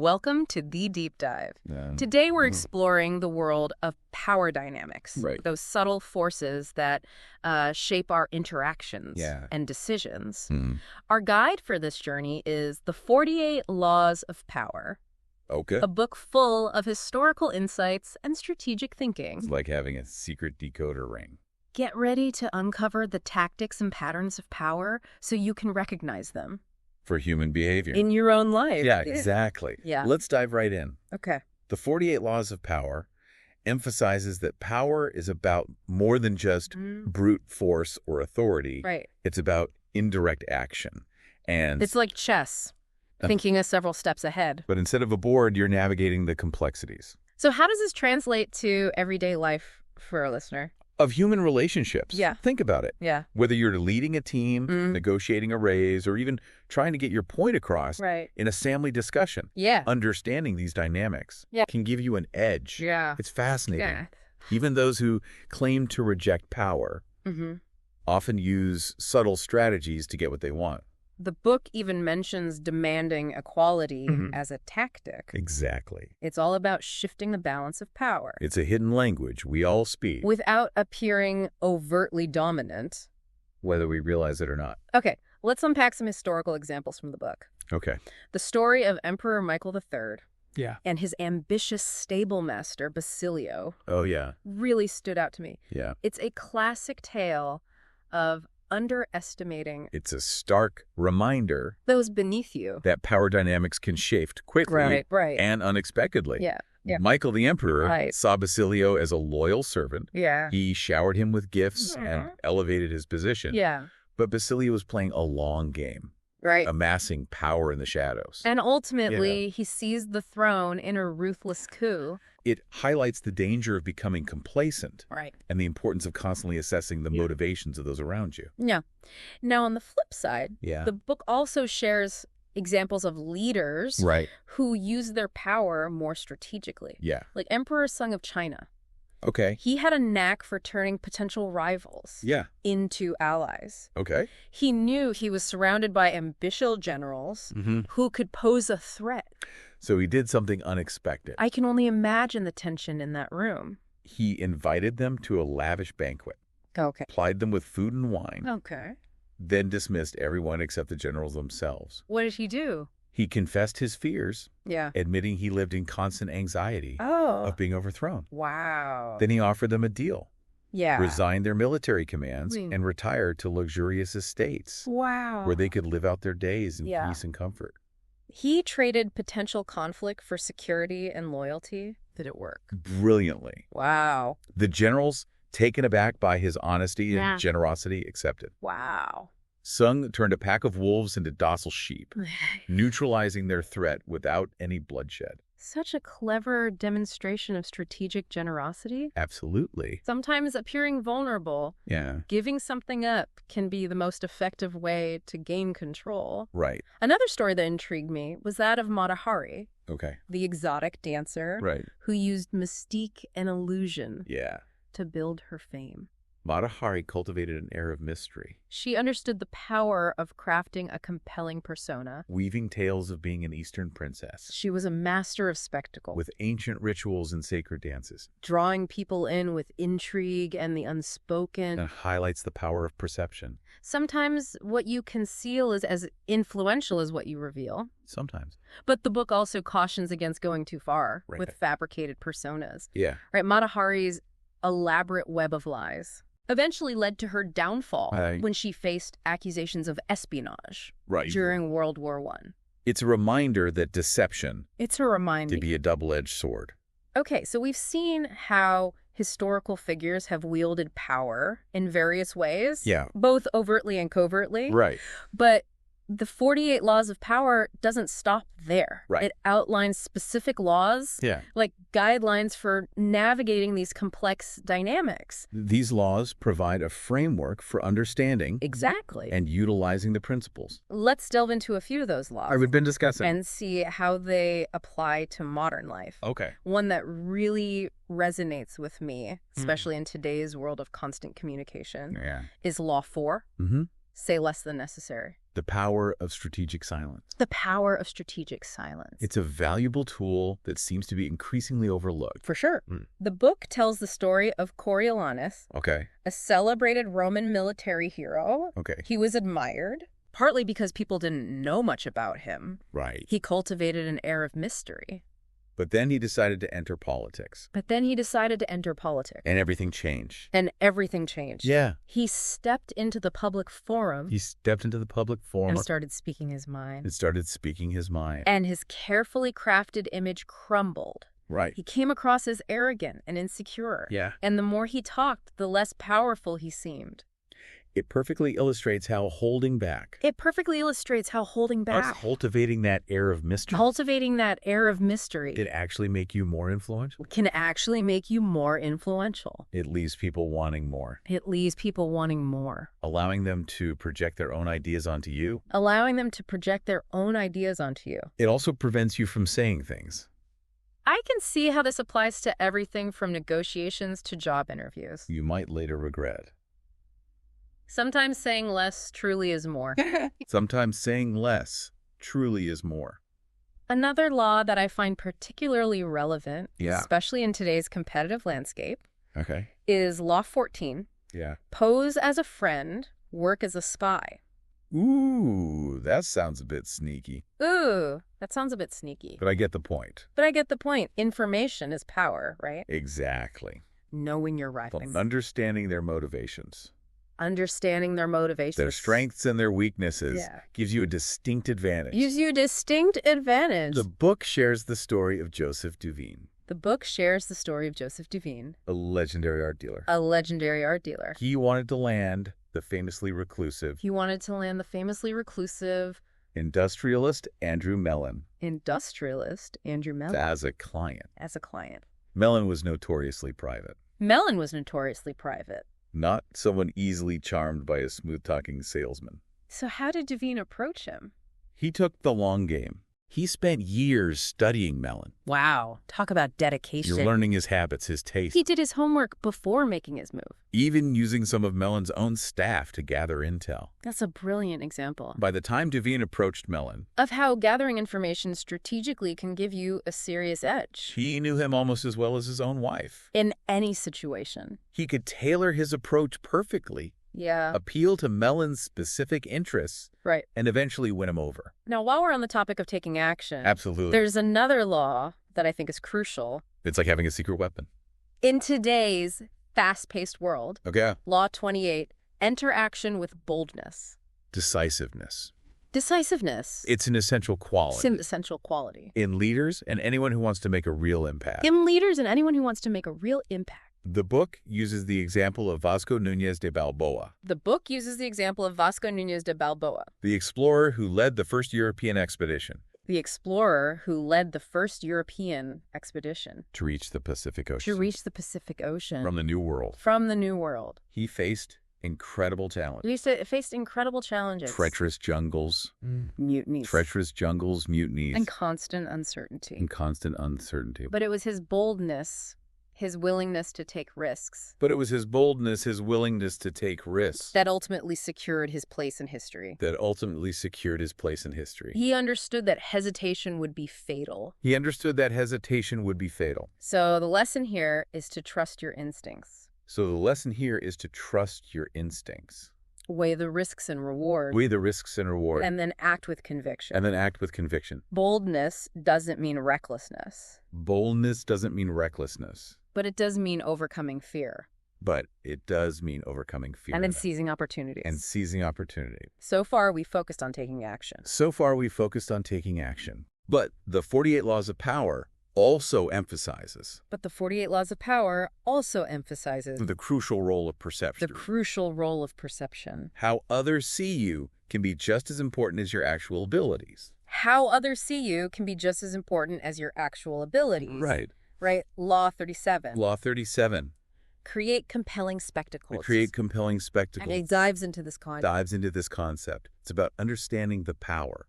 Welcome to The Deep Dive. Yeah. Today we're exploring the world of power dynamics, Right. those subtle forces that shape our interactions and decisions. Our guide for this journey is The 48 Laws of Power, Okay. a book full of historical insights and strategic thinking. It's like having a secret decoder ring. Get ready to uncover the tactics and patterns of power so you can recognize them For human behavior. in your own life. Yeah, exactly. Yeah. Let's dive right in. Okay. The 48 Laws of Power emphasizes that power is about more than just brute force or authority. Right. It's about indirect action. And It's like chess, thinking several steps ahead. But instead of a board, you're navigating the complexities So how does this translate to everyday life for a listener? of human relationships. Yeah. Think about it. Yeah. Whether you're leading a team, negotiating a raise, or even trying to get your point across Right. in a family discussion. Yeah. Understanding these dynamics can give you an edge. Yeah. It's fascinating. Yeah. Even those who claim to reject power often use subtle strategies to get what they want. The book even mentions demanding equality as a tactic. Exactly. It's all about shifting the balance of power It's a hidden language we all speak, without appearing overtly dominant. whether we realize it or not. Okay, let's unpack some historical examples from the book. Okay. The story of Emperor Michael III Yeah. and his ambitious stable master, Basilio, Oh, yeah. really stood out to me. Yeah. It's a classic tale of underestimating It's a stark reminder those beneath you. that power dynamics can shift quickly Right. and unexpectedly. Yeah. Michael the Emperor Right. saw Basilio as a loyal servant. Yeah. He showered him with gifts and elevated his position. Yeah. But Basilio was playing a long game, Right. amassing power in the shadows. And ultimately, he seized the throne in a ruthless coup. It highlights the danger of becoming complacent Right. and the importance of constantly assessing the motivations of those around you. Yeah. Now, on the flip side, Yeah. the book also shares examples of leaders Right. who use their power more strategically. Yeah. Like Emperor Sung of China. Okay. He had a knack for turning potential rivals Yeah. into allies. Okay. He knew he was surrounded by ambitious generals who could pose a threat. So he did something unexpected. I can only imagine the tension in that room. He invited them to a lavish banquet, Okay. plied them with food and wine, Okay. then dismissed everyone except the generals themselves. What did he do? He confessed his fears, Yeah. admitting he lived in constant anxiety Oh. of being overthrown. Wow. Then he offered them a deal, Yeah. resigned their military commands, Mm. and retired to luxurious estates Wow. where they could live out their days in Yeah. peace and comfort. He traded potential conflict for security and loyalty. Did it work? Brilliantly. Wow. The generals, taken aback by his honesty Yeah. and generosity, accepted. Wow. Sung turned a pack of wolves into docile sheep, neutralizing their threat without any bloodshed. Such a clever demonstration of strategic generosity. Absolutely. Sometimes appearing vulnerable, Yeah. giving something up can be the most effective way to gain control. Right. Another story that intrigued me was that of Mata Hari, Okay. the exotic dancer Right. who used mystique and illusion Yeah. to build her fame. Mata Hari cultivated an air of mystery, She understood the power of crafting a compelling persona. weaving tales of being an Eastern princess, She was a master of spectacle, with ancient rituals and sacred dances, drawing people in with intrigue and the unspoken. and highlights the power of perception. Sometimes what you conceal is as influential as what you reveal. Sometimes. But the book also cautions against going too far Right. with fabricated personas. Yeah. Right, Mata Hari's elaborate web of lies eventually led to her downfall when she faced accusations of espionage Right. during World War I. It's a reminder that deception It's a reminder. to be a double-edged sword. Okay, so we've seen how historical figures have wielded power in various ways. Yeah. Both overtly and covertly. Right. But the 48 Laws of Power doesn't stop there. Right. It outlines specific laws, Yeah. like guidelines for navigating these complex dynamics. These laws provide a framework for understanding Exactly. and utilizing the principles Let's delve into a few of those laws I've been discussing. and see how they apply to modern life. Okay. One that really resonates with me, especially in today's world of constant communication, Yeah. is Law 4. Mm-hmm. Say less than necessary. The power of strategic silence. The power of strategic silence. It's a valuable tool that seems to be increasingly overlooked. For sure. The book tells the story of Coriolanus, a celebrated Roman military hero. He was admired, partly because people didn't know much about him. Right. He cultivated an air of mystery. But then he decided to enter politics. And everything changed. Yeah. He stepped into the public forum. And started speaking his mind. And his carefully crafted image crumbled. Right. He came across as arrogant and insecure. Yeah. And the more he talked, the less powerful he seemed. It perfectly illustrates how holding back. Us cultivating that air of mystery. Can actually make you more influential. It leaves people wanting more. Allowing them to project their own ideas onto you. It also prevents you from saying things. I can see how this applies to everything from negotiations to job interviews. You might later regret. Sometimes saying less truly is more. Another law that I find particularly relevant, especially in today's competitive landscape, is Law 14. Pose as a friend, work as a spy. Ooh, that sounds a bit sneaky. But I get the point. Information is power, right? Exactly. Knowing your rivals. Understanding their motivations. Their strengths and their weaknesses gives you a distinct advantage. The book shares the story of Joseph Duveen. A legendary art dealer. He wanted to land the famously reclusive. Industrialist Andrew Mellon. As a client. Mellon was notoriously private. Not someone easily charmed by a smooth-talking salesman. So how did Duveen approach him? He took the long game. He spent years studying Mellon. Wow. Talk about dedication. You're learning his habits, his taste. He did his homework before making his move. Even using some of Mellon's own staff to gather intel. That's a brilliant example. By the time Duveen approached Mellon, of how gathering information strategically can give you a serious edge. He knew him almost as well as his own wife. In any situation. He could tailor his approach perfectly. Appeal to Mellon's specific interests. Right. And eventually win him over. Now, while we're on the topic of taking action. Absolutely. There's another law that I think is crucial. It's like having a secret weapon. In today's fast-paced world. Law 28, enter action with boldness. Decisiveness. It's an essential quality. In leaders and anyone who wants to make a real impact. The book uses the example of Vasco Núñez de Balboa. The explorer who led the first European expedition. To reach the Pacific Ocean. From the New World. He faced incredible challenges. Treacherous jungles. Mutinies. And constant uncertainty. But it was his boldness. His willingness to take risks. That ultimately secured his place in history. He understood that hesitation would be fatal. So the lesson here is to trust your instincts. Weigh the risks and rewards. And then act with conviction. Boldness doesn't mean recklessness. But it does mean overcoming fear. And then seizing opportunities. So far, we focused on taking action. But the 48 Laws of Power also emphasizes. The crucial role of perception. How others see you can be just as important as your actual abilities. Right. Law 37. Create compelling spectacles. And it dives into this concept. It's about understanding the power.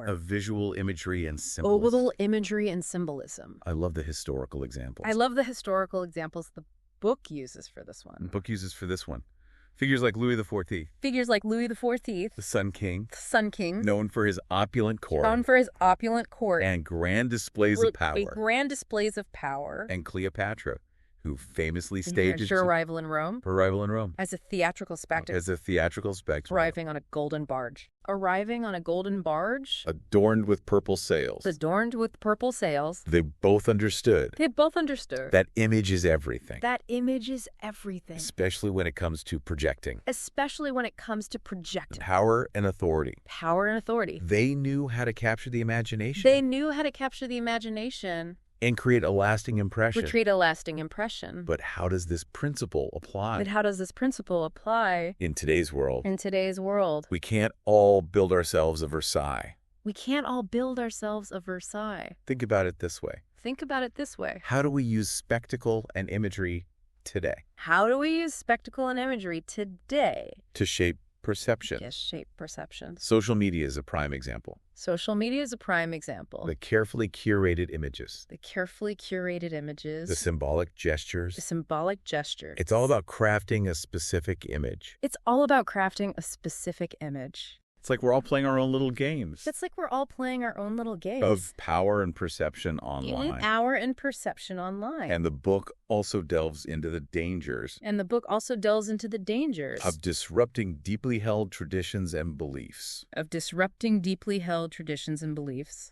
Of visual imagery and symbolism. I love the historical examples. the book uses for this one. Figures like Louis XIV. Figures like Louis XIV. The Sun King. The Sun King. Known for his opulent court. Known for his opulent court. And grand displays of power. Grand displays of power. And Cleopatra, who famously staged her arrival in Rome. Her arrival in Rome. As a theatrical spectacle. As a theatrical spectacle. Arriving on a golden barge. Arriving on a golden barge. Adorned with purple sails. Adorned with purple sails. They both understood. They both understood. That image is everything. That image is everything. Especially when it comes to projecting. Especially when it comes to projecting. Power and authority. Power and authority. They knew how to capture the imagination. They knew how to capture the imagination. And create a lasting impression. Create a lasting impression. But how does this principle apply? But how does this principle apply? In today's world. In today's world. We can't all build ourselves a Versailles. We can't all build ourselves a Versailles. Think about it this way. Think about it this way. How do we use spectacle and imagery today? How do we use spectacle and imagery today? To shape perception. Yes, shape perception. Social media is a prime example. Social media is a prime example. The carefully curated images. The carefully curated images. The symbolic gestures. The symbolic gestures. It's all about crafting a specific image. It's all about crafting a specific image. It's like we're all playing our own little games. It's like we're all playing our own little games. Of power and perception online. Power and perception online. And the book also delves into the dangers. Of disrupting deeply held traditions and beliefs.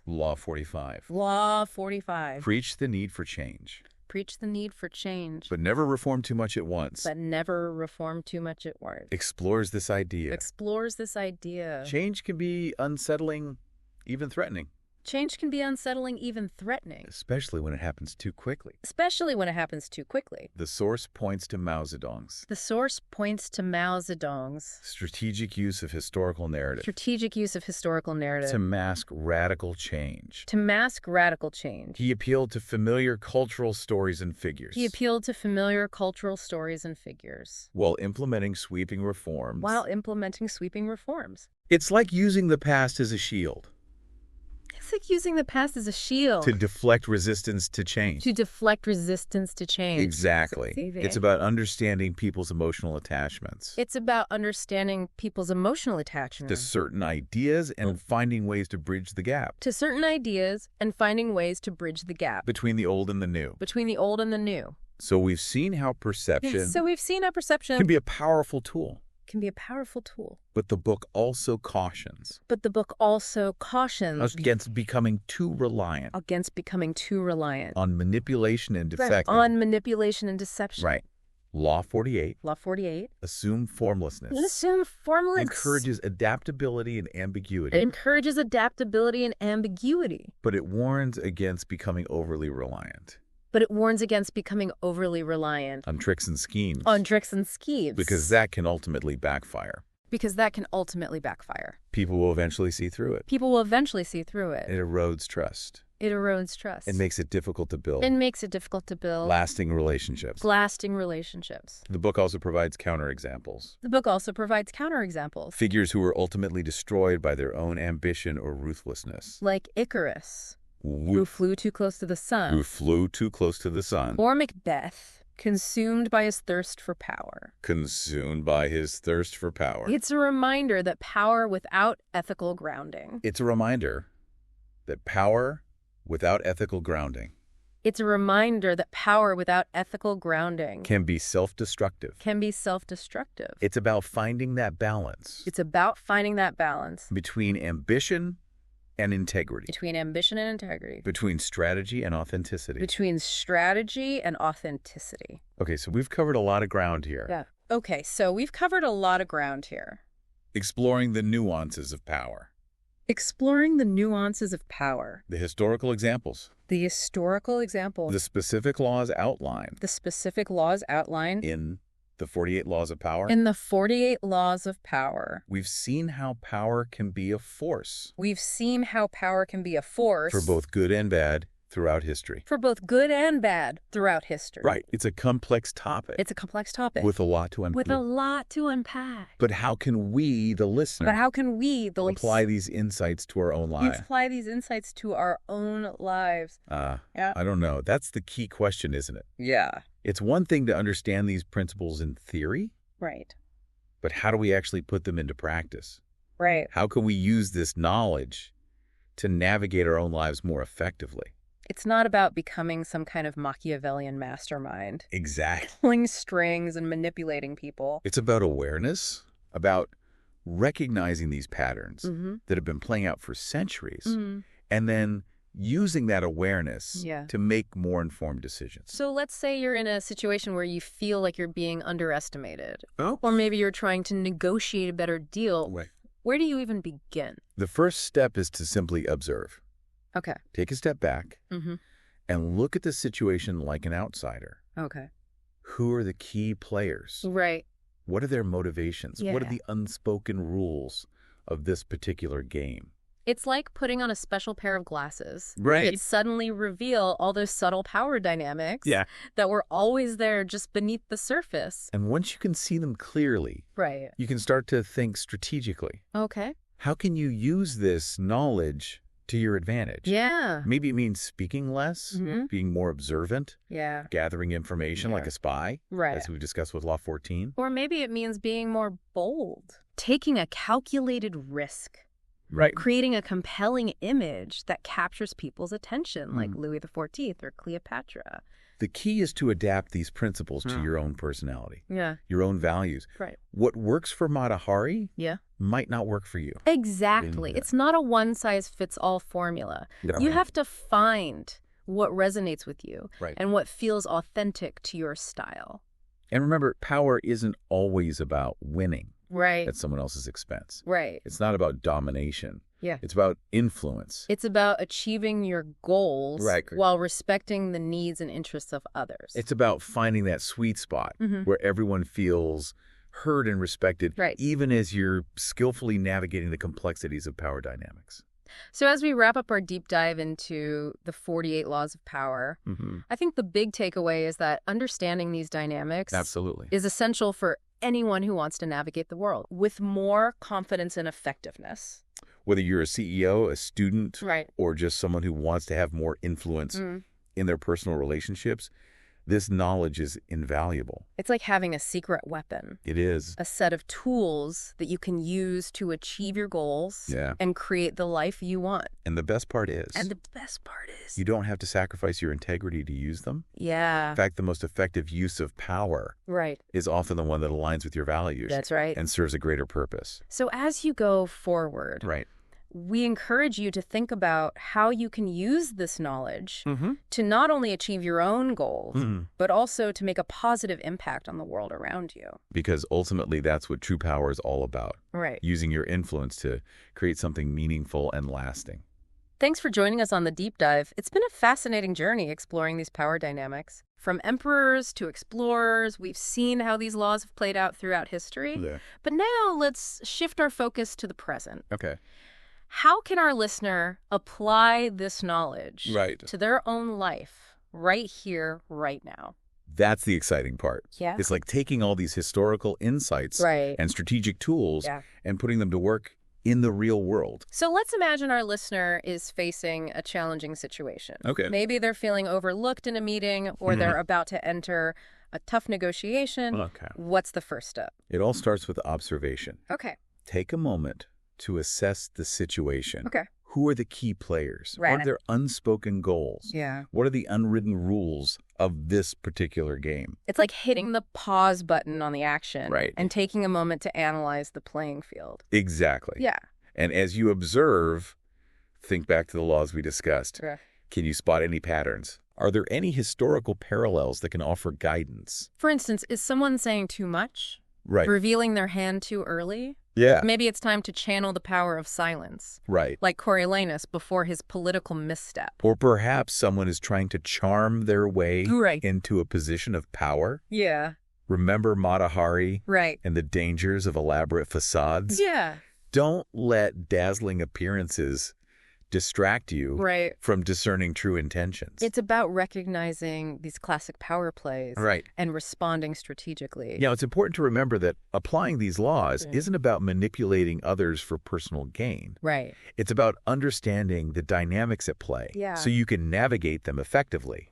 Law 45. Law 45. Preach the need for change. Preach the need for change. But never reform too much at once. Explores this idea. Change can be unsettling, even threatening. Especially when it happens too quickly. The source points to Mao Zedong's. Strategic use of historical narrative. To mask radical change. He appealed to familiar cultural stories and figures. While implementing sweeping reforms. It's like using the past as a shield. To deflect resistance to change. Exactly. It's about understanding people's emotional attachments. To certain ideas and finding ways to bridge the gap. Between the old and the new. So we've seen how perception can be a powerful tool. But the book also cautions. Against becoming too reliant. On manipulation and deception. Right. Law 48. Assume formlessness. Encourages adaptability and ambiguity. But it warns against becoming overly reliant. On tricks and schemes. Because that can ultimately backfire. People will eventually see through it. It erodes trust. It makes it difficult to build. Lasting relationships. The book also provides counterexamples. Figures who were ultimately destroyed by their own ambition or ruthlessness. Like Icarus. Who flew too close to the sun. Or Macbeth, consumed by his thirst for power. It's a reminder that power without ethical grounding. Can be self-destructive. It's about finding that balance. Between ambition and integrity. Between strategy and authenticity. Okay, so we've covered a lot of ground here. Exploring the nuances of power. The historical examples. The specific laws outlined. In the 48 Laws of Power. We've seen how power can be a force. For both good and bad throughout history. Right. It's a complex topic. With a lot to unpack. But how can we, the listener, apply these insights to our own lives? I don't know. That's the key question, isn't it? Yeah. It's one thing to understand these principles in theory. Right. but how do we actually put them into practice? Right. How can we use this knowledge to navigate our own lives more effectively? It's not about becoming some kind of Machiavellian mastermind. Exactly. Pulling strings and manipulating people. It's about awareness, about recognizing these patterns that have been playing out for centuries, and then using that awareness to make more informed decisions. So let's say you're in a situation where you feel like you're being underestimated. Oh. Or maybe you're trying to negotiate a better deal. Right. Where do you even begin? The first step is to simply observe. Okay. Take a step back and look at the situation like an outsider. Okay. Who are the key players? Right. What are their motivations? Yeah. What are the unspoken rules of this particular game? It's like putting on a special pair of glasses. Right. That suddenly reveal all those subtle power dynamics that were always there just beneath the surface. And once you can see them clearly, you can start to think strategically. Okay. How can you use this knowledge to your advantage? Yeah. Maybe it means speaking less, being more observant, gathering information like a spy, as we discussed with Law 14. Or maybe it means being more bold, taking a calculated risk. Right. Creating a compelling image that captures people's attention, like Louis XIV or Cleopatra. The key is to adapt these principles to your own personality, your own values. Right. What works for Mata Hari might not work for you. Exactly. It's not a one-size-fits-all formula. You have to find what resonates with you and what feels authentic to your style. And remember, power isn't always about winning. Right. At someone else's expense. Right. It's not about domination. Yeah. It's about influence. It's about achieving your goals while respecting the needs and interests of others. It's about finding that sweet spot where everyone feels heard and respected, even as you're skillfully navigating the complexities of power dynamics. So as we wrap up our deep dive into the 48 laws of power, I think the big takeaway is that understanding these dynamics is essential for anyone who wants to navigate the world with more confidence and effectiveness. Whether you're a CEO, a student, or just someone who wants to have more influence in their personal relationships, this knowledge is invaluable. It's like having a secret weapon. It is. A set of tools that you can use to achieve your goals and create the life you want. And the best part is... you don't have to sacrifice your integrity to use them. Yeah. In fact, the most effective use of power is often the one that aligns with your values. That's right. And serves a greater purpose. So as you go forward... we encourage you to think about how you can use this knowledge to not only achieve your own goals, but also to make a positive impact on the world around you. Because ultimately, that's what true power is all about. Right. Using your influence to create something meaningful and lasting. Thanks for joining us on the deep dive. It's been a fascinating journey exploring these power dynamics. From emperors to explorers, we've seen how these laws have played out throughout history. Yeah. But now let's shift our focus to the present. Okay. How can our listener apply this knowledge to their own life right here, right now? That's the exciting part. Yeah. It's like taking all these historical insights and strategic tools and putting them to work in the real world. So let's imagine our listener is facing a challenging situation. Okay. Maybe they're feeling overlooked in a meeting or they're about to enter a tough negotiation. Okay. What's the first step? It all starts with observation. Okay. Take a moment to assess the situation. Okay. Who are the key players? What are their unspoken goals? Yeah. What are the unwritten rules of this particular game? It's like hitting the pause button on the action and taking a moment to analyze the playing field. Exactly. Yeah. And as you observe, think back to the laws we discussed. Yeah. Can you spot any patterns? Are there any historical parallels that can offer guidance? For instance, is someone saying too much? Right. Revealing their hand too early? Yeah. Maybe it's time to channel the power of silence. Right. Like Coriolanus before his political misstep. Or perhaps someone is trying to charm their way into a position of power. Yeah. Remember Mata Hari and the dangers of elaborate facades? Yeah. Don't let dazzling appearances distract you from discerning true intentions. It's about recognizing these classic power plays Right. and responding strategically. It's important to remember that applying these laws isn't about manipulating others for personal gain. Right. It's about understanding the dynamics at play so you can navigate them effectively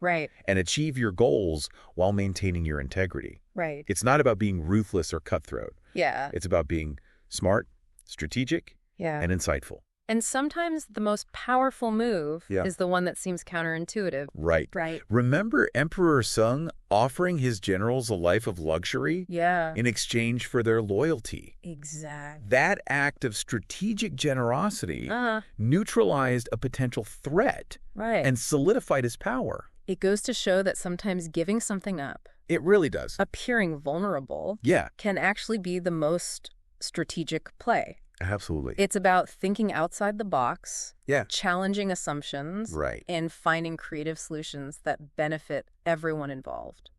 and achieve your goals while maintaining your integrity. Right. It's not about being ruthless or cutthroat. Yeah. It's about being smart, strategic, and insightful. And sometimes the most powerful move is the one that seems counterintuitive. Right. Remember Emperor Sung offering his generals a life of luxury in exchange for their loyalty? Exactly. That act of strategic generosity neutralized a potential threat and solidified his power. It goes to show that sometimes giving something up, it really does, appearing vulnerable, can actually be the most strategic play. Absolutely. It's about thinking outside the box, challenging assumptions, and finding creative solutions that benefit everyone involved.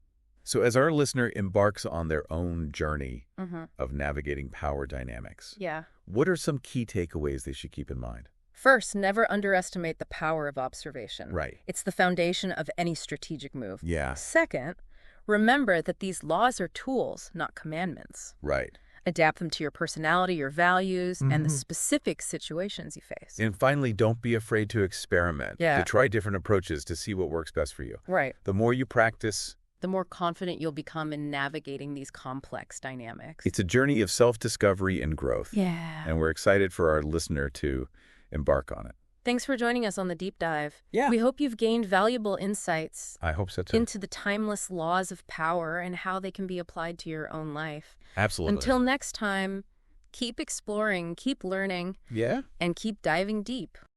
So as our listener embarks on their own journey of navigating power dynamics, what are some key takeaways they should keep in mind? First, never underestimate the power of observation. Right. It's the foundation of any strategic move. Yeah. Second, remember that these laws are tools, not commandments. Right. Adapt them to your personality, your values, and the specific situations you face. And finally, don't be afraid to experiment, to try different approaches to see what works best for you. Right. The more you practice, the more confident you'll become in navigating these complex dynamics. It's a journey of self-discovery and growth. Yeah. And we're excited for our listener to embark on it. Thanks for joining us on the Deep Dive. Yeah. We hope you've gained valuable insights. I hope so too. Into the timeless laws of power and how they can be applied to your own life. Absolutely. Until next time, keep exploring, keep learning, and keep diving deep.